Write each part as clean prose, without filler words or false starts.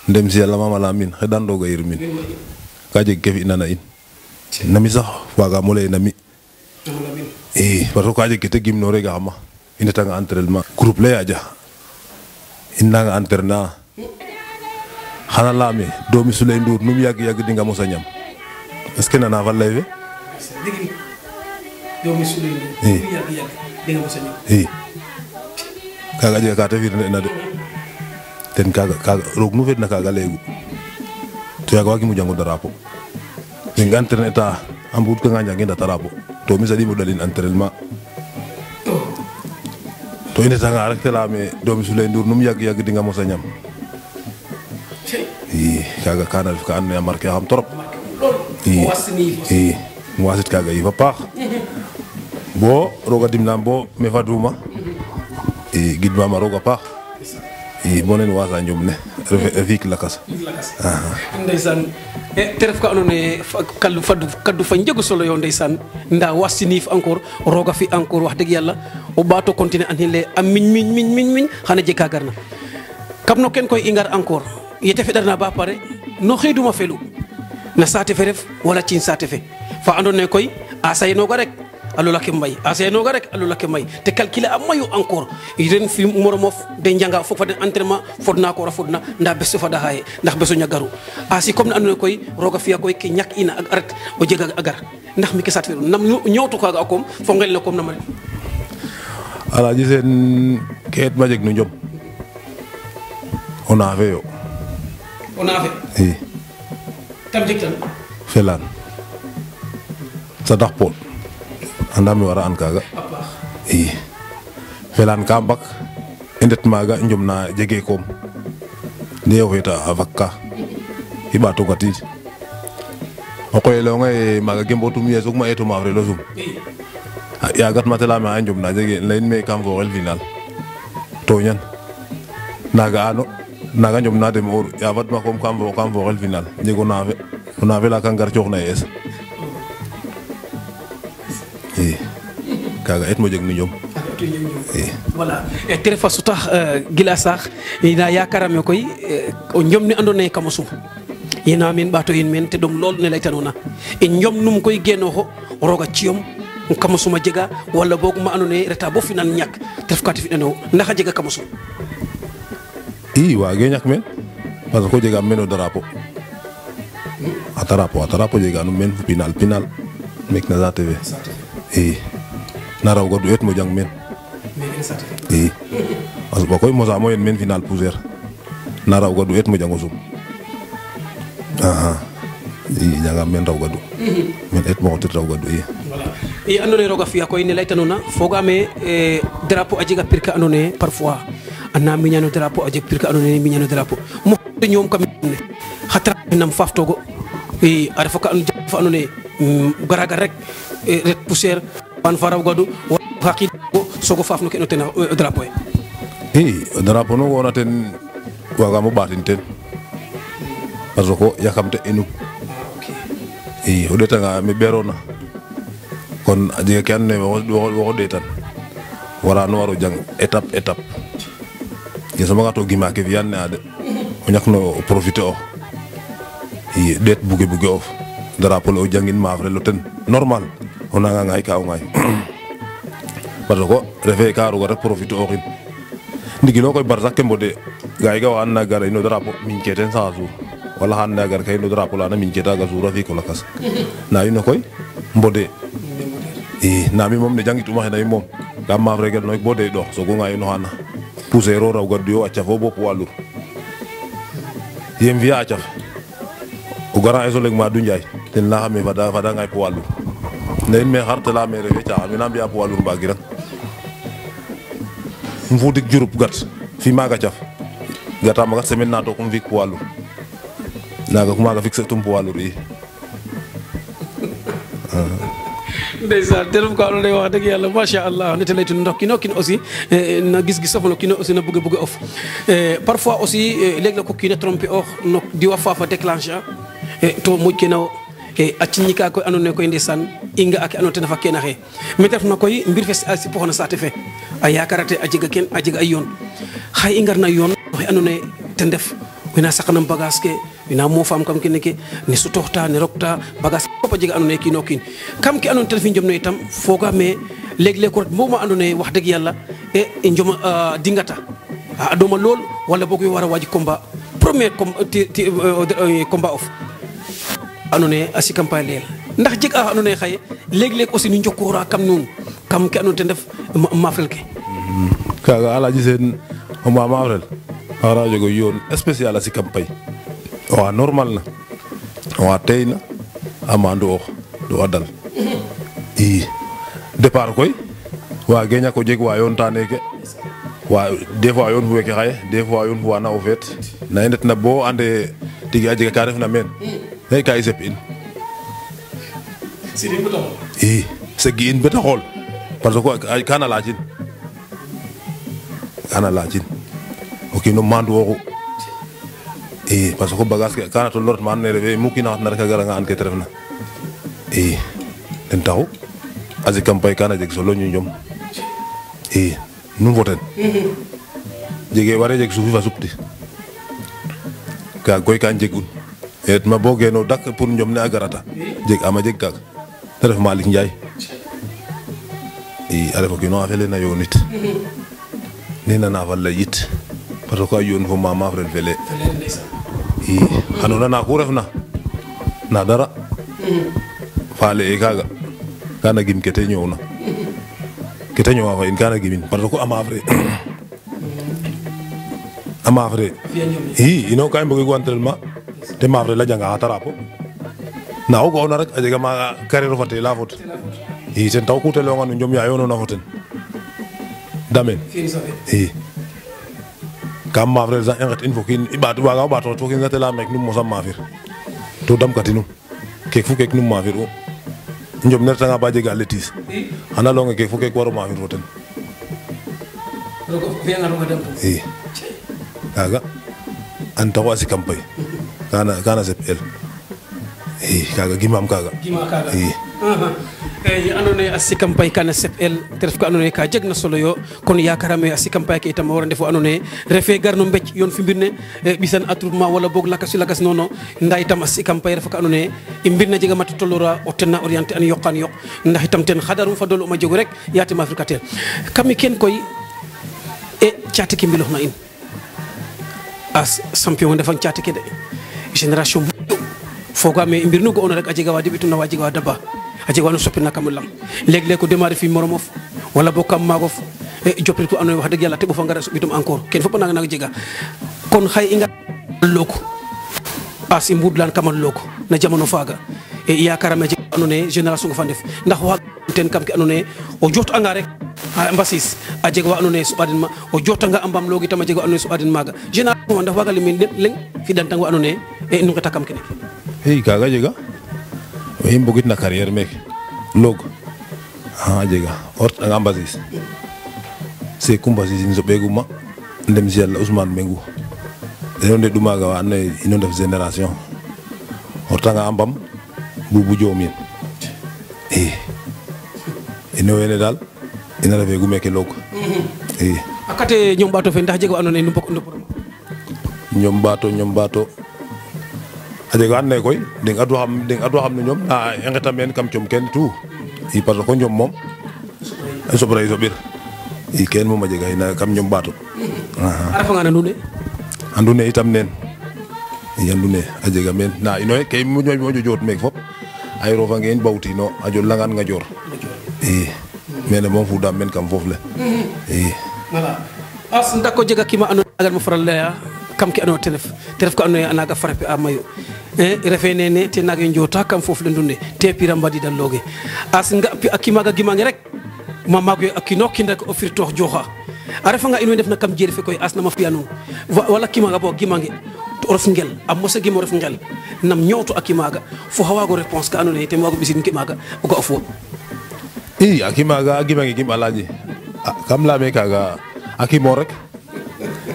ndem si yàlla mama la min xeɗan roga yirmin ka jeg ke fi'na na in nami sax waagaam o lay nami i parce que ka jeg ke te gimnoore ga xama i ndetanga entraînement groupe le yaaja i nanga entraîner xana laame doomi Souley Ndour num yàgg dinga mos a ñam est-ce que nana fa lay fe doomi Souley Ndour num yàgg dinga mos a ñam i kaaga jega ka te firnde'na de ten kaaga roog nu feedna kaaga laygu to yaaga waagim o jango drapeau mais nga entraîner ta a mbuudkanga njangin a drapeau to mi saɗiim o ɗalin entraînement to i ndetanga rek te layaame doomi Souley Ndour num yàgg dinga mos a ñam i kaaga kana ref ka andoona yee a marquer xam trop i um wasit kaaga yiif a paax bo roog a dimnaam bo me faduma i gidmaam a roog a paax i bo nen wasa njom ne fiik lakas ndeysaan te ref ka andoona yee kaddu fa njegu solo yo ndeysaan nda wasiniif encore roga fi encore wax dëgg yàlla o ɓaato continuer an le a miñ xana jeg ka garna kam no ken koy i ngar encore yete feɗarna ba pare no xiiduma felu na saate fe ref wala ciin saate fe fa andoona yee koy a saynooga rek a lola ke mbay a saynooga rek a lola ke mbay te calculer a mayu encore ren fi moromof de njanga fok fa den entraînement fodna koor a fodna nda bes fada xaye ndax beso ñagaru asi comme ne andoona yee koy roga fi'a koy ke ñak ina a ret o jega a gar ndax mi ke saate fe nam ñoowtu kaaga a koom fo ngel ne koom nama ret Alaaji Seen ke et ma jeg no njom o naafe yo o naafe i kam jeg tan felaan sadax poot anda me wara an kaaga i felaan ka mbak i ndet maaga njom na jege koom nde o feeta a fak ka i ɓaato gatiid o qoye layonga ye maaga gembotum ye sogma eeto maaf relo sum yaagat ma te layaame xa njom na jege layin me kam fooxel final toñan naaga ano naaga njom na dem oru ya fadma comme kam fooxel final jeg o naafe la ka ngar cooxna yees i kaaga et mo jeg no njom voilà te refa sutax gila saax ina yakarame koy o njom ne andoona yee kam o sum yena men ɓaato yen men te ɗom lool ne laytanoona e njom num koy genooxo roog a ciyom kam o sum a jega wala boog ma andoona yee reta bo final ñak te ref ka te fi'nanoo ndax a jega kam o sum i waage ñak meen parce que ko jegaam meen o drapeau a drapeau jeganum meen fo pinal meek na saate fe i na raw gadu et mo jang meen i parce que koy mosaamo yen meen final poussière na raw gadu et mo jango sum i jangam meen raw gadu men et mo xotit raw gadu i andoona yee roog a fi'a koy ne laytanoona fogaame drapeau a jega pirke andoona yee parfois ana miñano drapeau a jeg pirke andoona yee miñano drapeau mo ñoom kam ne xa trappe nam faaftoogo i a refa ka andoona yee garagar rek ret poussière wan fa raw gadu xa qiidgo soog o faaf no ke no ten drapeau i o drapeau nu ngoona ten waagaam o ɓaatin teen parce que yakamte inum i o ɗeetanga me ɓeeroona kon a jega ke andoona yee waxo ɗeetan warano waro jang étape ye soɓanga to gima ke fi'an ne a de o ñakno o profiter ox i ɗeet buge of drapeau le o jangin maaf relo ten normal o nanga ngaay ka o ngaay parce que refe ka roga rek profiter oxin ndigilo koy bar sax ke mbode gaay ga wa and na gara ino drapeau miñ ke ten saxa suur wala xa and na gar ka ino drapeau lana miñ ke taga suur a fi ko lakas na ino koy mbode i na mi moom ne jangituma xena mi moom kam maaf regel noy bo de ɗox sogo ngaay no xana poussière o raw gadu yo a caf o bo poids lourd yem fi'a a caf o gara eso leg Madou Ndiaye ten layaxame fada ngaay poids lourd nda in me xar te leyame refe caaxaan wena mbi'a poids lourd mbagirang um fudik Diouroup gat fi maaga caf gata maga semaine na took um fi'ik poids lourd naga maaga fixer tum poids lourd i ndeysaan te ref ka andoona yee wax dëgg yàlla macha allah ne te laytun ndax kino kin aussi na gis-gis of no kino aussi na bëgg of parfois aussi léeg-léeg ko kiina tromper ox no diwa faafa déclencher to moƴ ke na a ciñi ka koy andoona yee koy ndeysaan i nga'a ke andoona yee ten refa keen axe me te refna koy mbir fe a sipoxona saate fe a yakarate a jega ken a jega ay yoon xaye i ngarna yoon oxe andoona yee ten ref wina sakanam bagage ke wina mofam kam kene ke ne sutoxta ne rokta bagage fop a jega andoona yee kiin o kiin kam ke andoona yee ten refu njom ne itam fogaame leg-leg ko ret bo ma andoona yee wax dëgg yàlla e njoma dingata a ɗoma lool walla boog yo war a waaj combat premier combat of andoona yee a sikam pa leel ndax jeg a andoona yee xaye leg-leg aussi nu njokoora kam nuun kam ke andoona yee ten ref mafrel ke kaaga Alaaji Seen o mafrel xara jego yoon spécial a sikam pay oxa normal na oxa teey na a maandu ox do a dal i départ koy waage ñak o jeg wa yoonta neeke wa des fois yoon fu weke xaye des fois yoon fu wana o feet na i ndetna bo ande tigi a jega ka refna meen lay ka i sep in i segi in beta xool parce que kana laacin o kiin o maandu oxu i parce que bagage ke kana toloorat ma andoona yee refe mu kiina xatna rek a garanga an ke te refna i ten taxu a sikam pay kana jeg solo ñu njom i nu fo ten jege ware jeg suufi fa supti kaaga koy kan jeg'un et ma bo geeno dak pour njom ne a garata jeg ama jeg kaaga te ref Malick Ndiaye i a ref o kiino xa felena yoonit ne nana fa lay it parce que a yoon fo ma mafrel fele i xano nana ku refna na dara faale e kaaga kana gim kete ñoowna kete ñoowa fa in kana gimin parce que a mafre i ino ka i mbogegu entraînement te mafre la janga xa tarapo na o ga'oona rek a jega ma carrière fa te la fot i ten taxu ku te layonga no njom ya yoonona fo ten damen i kam mafre sax i nget in fo kiin waga o ɓaato xet fo kiin sax te leyame num mosam mafir to damkatinum keek fu keek num mafir u njom ne retanga ba jega letis xana layonge keek fu keek waro mafir fo ten i kaaga an taxu a sikam pay kana sep el i kaaga gimaam kaaga i andoona yee a sikam pay kana sep el te ref ka andoona yee ka jegna solo yo kon yakarame a sikam pay ke itam a wara ndef o andoona yee refe gar no mbecc yoon fi mbir ne ɓisan attroupement wala boog lakas nono nda itam a sikam pay refa ka andoona yee i mbir na jega mata tolora o ten na orienté an yoqan yoq ndax itam ten xadarum fa dolu uma jegu rek yaate ma africatel kami ken koy e caate ke mbiloxna in a champion ndefang caate ke de génération fogaame i mbir nu ga'oona rek a jega wa deɓituna wa jega wa daba a jega wa no soppina kam o lang leg-leg o démarrer fi moromof wala bo kam maagof joprit ko andoona yee wax dëgg yàlla te ɓof a ngara soɓitum encore kene fop a nanga jega kon xaye i ngar look as i mbudlan kamal look na jamano faaga e yakarame a jega andoona yee génération nga fa ndef ndax waaga ten kam ke andoona yee o jootanga rek a mbasis a jega wa andoona yee soɓaden ma o jootanga a mbam loog itam a jega wa andoona yee soɓaden maaga génération ndax waaga limin leŋ fiɗantang wa andoona yee nu ngeta kam kene i kaaga jega i mbogit na carrière meeke loog a jega o retanga mbasis Seeku Mbasis in soɓeeguma ndem si Yàlla Ousmane Mengu ino ndeɗu maaga wa andoona yee ino ndef génération o retanga a mbam Boubou Diomin i ino wene daal ina refeegu meeke loog i a kate ñoom ɓaato fe ndax jega wa andoona yee nu mbok ndoporoma ñoom ɓaato a jega wa andoona yee koy deng adu xam no ñoom nda i ngeta meen kam com ken tout i parce que ñoom moom a soɓra i soɓir i keen moom a jega ina kam ñoom ɓaato a refanga na nuun ne andu ne itam neen i andu ne a jega meen nda ino ke i moƴo joot meek fop a rofange in bawtino a jolangan Ngajoor i mene moom fudaam meen kam foof le i voilà as ndako jega kima andoona yee nagan mo faral laya kam ke andoona yee te ref ka andoona yee a naga frappé a mayu refe nene te naga njoota kam foof le ndunde te pira mbadidan looge as nga a kimaga gimange rek ma maago a kiino kin rek o firtoox jooxa a refanga in way ndefna kam jeeri fe koy as nama fi'a nuun wala kimaga bo gimange to o ref ngel a mosa gim o ref ngel nam ñoowtu a kimaga fo xa waago réponse ka andoona yee ten waago ɓisin kimaga o ga o fuwo i a kimaga a gimange gim Alaaji kam leyame kaaga a kimo rek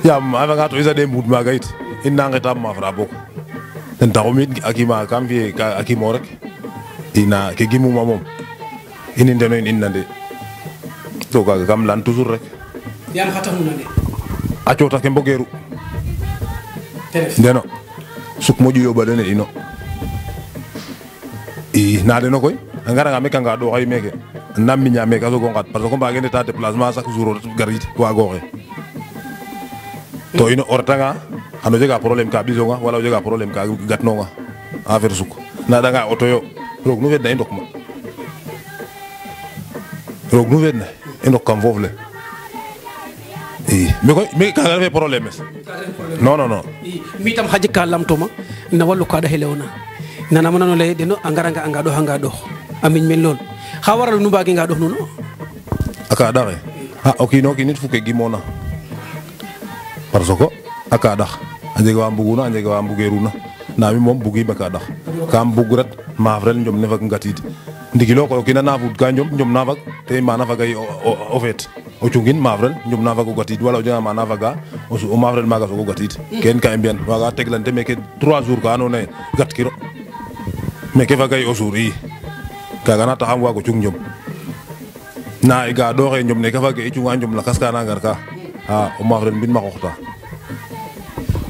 yaam a refanga to i saɗe mbuud maaga yit in na ngetaam mafra boog ten taxu mi a kimaga kam fi'e a kimo rek ina ke gimuma moom in ndeno in nande to kaaga kam leyan toujours rek yaam xa taxu nande a coota ke mbogeeru ndeno suk moƴu yoɓa dene ino i na deno koy a ngaranga meke nga ɗoxay meke nam miña meke a soogo ngat parce que mbage ndeta déplacement chaque jour o garid wagoxe to ino o retanga xano jega problème ka ɓisonga wala o jega problème ka gatnonga affaire suk naɗanga auto yo roog nu feedna i ndok ma roog nu feedna i ndok kam foof le i mi koy mi kaga refe problème es non non non mi tam xaji ka lamtoma na wallu kaɗa xelewona nanama nano leye deno a ngaranga a ngaɗox a miñ men lool xa waral nu mbage ngaɗox nuno a kaɗaxe o kiino kiin it fuke gimona parce que a kaɗax a jega wa mbuguna a jega wa mbugeruna nda mi moom bugim a kaɗax kam bug ret maaf rel njom ne fag ngatid ndigilo koy o kiina na fud ka njom na fag te mana fagay o feet o cungin maaf rel njom na fag o gatid wala o jega mana faga o maaf rel maga sogo gatid ken ka i mbiyan waga teglante meke 3 jours ka ando naye gat kiro meke fagay o jour i kaga na taxam wago cung njom na ga ɗoxe njom ne ka fage i cunga njom lakas ka na ngar ka o maaf rel mbin ma xooxta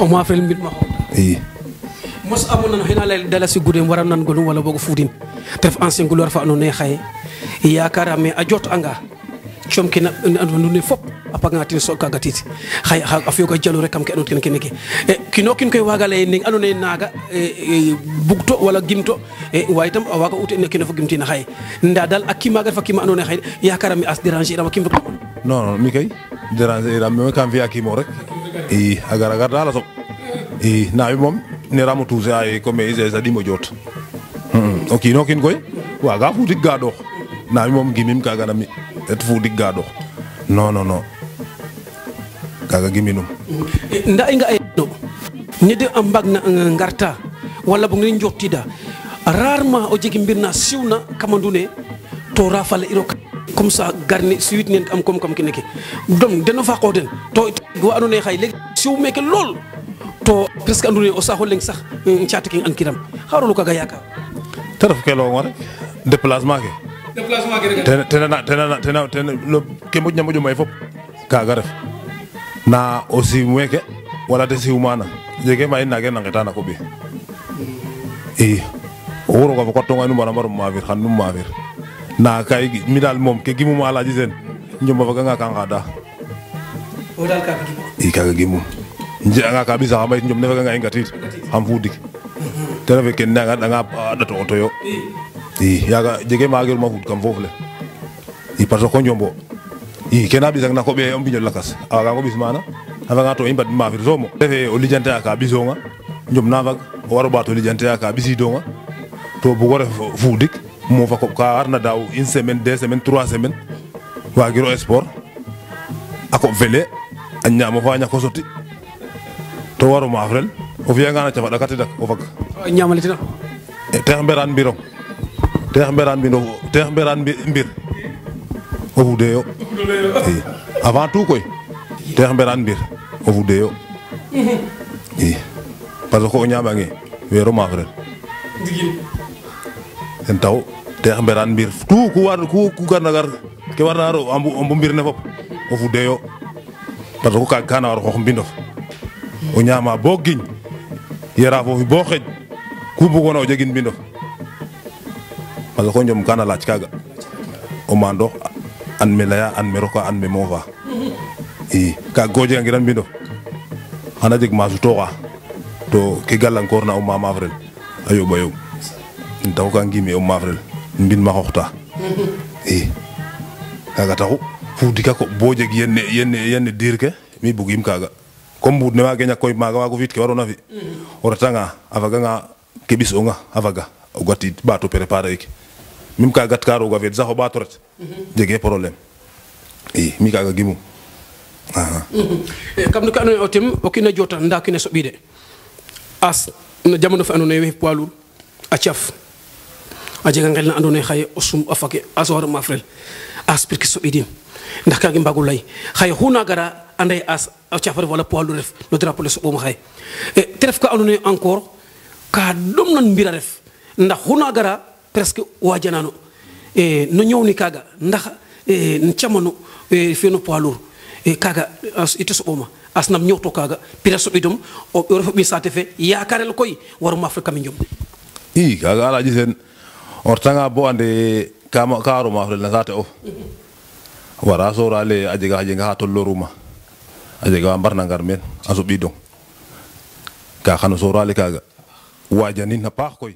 o maaf rel mbin ma xooxta i mos amoon na xina lay dala si gudem wara nan gonum wala boog fuudin te ref ancien gloire fa andoona yee xaye yakarame a jot anga com ke andoona yee fop a paganga ten so kaga tiit xaye a fiyoga jalo rek kam ke andoona kene ke kino kin koy waaga lay ne andoona yee naaga bugto wala gimto waye tam a waaga ute ne kene fo gimtina xaye nda dal a kimaga refa kima andoona yee xaye yakarame as déranger irama kim fo non non mi kay déranger iram me kam fiya kimo rek i a gara gar dal a soɓ i na mi moom neramo touché ay comme ise sa ɗimo joot o kiino kiin koy waga fudik ga ɗoox na mi moom gimim kaga na mi et fudik ga ɗoox non non non kaga giminum nda i nga no ñede a mbag na ngarta wala boog ne njottida rarement o jegi mbir na siwna kamandune to rafale iro comme ça garni suite nen am comme kene ke donc deno fa qoox den to wa andoona yee xaye léegi siw meke lool to presque andoona yee o saaxo leng sax caate ke an kiram xarolu kaga yaakaar te ref ke leyonga rek déplacement ke tena ke moƴna moƴo may fop kaga ref na o siiw meke wala te siiw mana jege ma in nage na ngeta na koɓi i o wuroga fo qatonga nu mbara mbarum maafir xan num maafir na kay mi dal moom ke gimuma alaji sen njoma faganga ka ngada o dal kaga gimo i kaga gimum nje'anga ka ɓisa xama yit njom ne faganga i ngatid xam fudik te refe ken nanga ɗanga ɗato auto yo i yaga jege ma wageruma fud kam foof le i parce que ko njombo i kena ɓisang na koɓe o mbiño lakas a wagango ɓis mana a faganga to i mbad maafir somo refe o lijante a ka ɓisonga njom na fag o waro ɓato lijante a ka ɓisidonga to bugo ref fudik mofa koɓ ka warna daaw 1 semaine 2 semaine 3 semaine wagiro sport a koɓ fele a ñaamo fa ñako soti to waro maaf rel o fiyanga na cafa ɗaka tadak o fag ñamaletina teex mberaan mbirong teex mberaan mbir o fudeyo i avant tout koy teex mberaan mbir o fudeyo i parce que o ñamange wero maaf rel ten taxu teex mberaan mbir tout ku garna gar ke warna gar o mbu mbir ne fop o fudeyo parce que kaga kana war xoox mbindof o ñaama bo giñ yera foofi bo xeej ku bugona o jegin mbindof parce que o njom kana laaj kaga o maandoox an me leya an me roka an me moofa i kaga ko jegangiran mbindof xana jeg ma sutooxa to ke galankor na o maaf rel a yoɓa yoɓ ten taxu ka ngime o maaf rel mbin ma xooxta i kaga taxu fudika ko bo jeg yenne diir ke mi bugim kaga comme mbuud ne waage ñak koy maaga waago fi'it ke waroona fi' o retanga a faganga ke ɓis'onga a faga o gatid ɓaato préparer ik meme ka gat ka roog a feed sax o ɓaato ret jegee problème i mi kaaga gimum kam no ke andoona yee o tem o kiin a joota ndaa kiin a soɓiide as no jamano fe andoona yee we poids lourd a caf a jega ngel na andoona yee xaye o sum a fake a soxar maaf rel as pour ke soɓiidin ndax kaga i mbagu lay xaye xu na gara ande as a cafa ref wala poids lourd ref no drapeau le soɓuma xaye te ref ka andoona yee encore ka ɗomnan mbir a ref ndax xu na gara presque wajanano no ñowni kaga ndax camano fi'e no poids lourd e kaga ite soɓoma asnam ñowto kaga pira soɓidum o refo ɓi sate fe yakarel koy waruma afrique mi jom i kaga alaji sen o retanga bo ande ka waro mafrel na sate of wara sorale a jega xa tolloruma a jega wa mbarna ngar meen a soɓidong ka xano sorale kaga wajanin a paax koy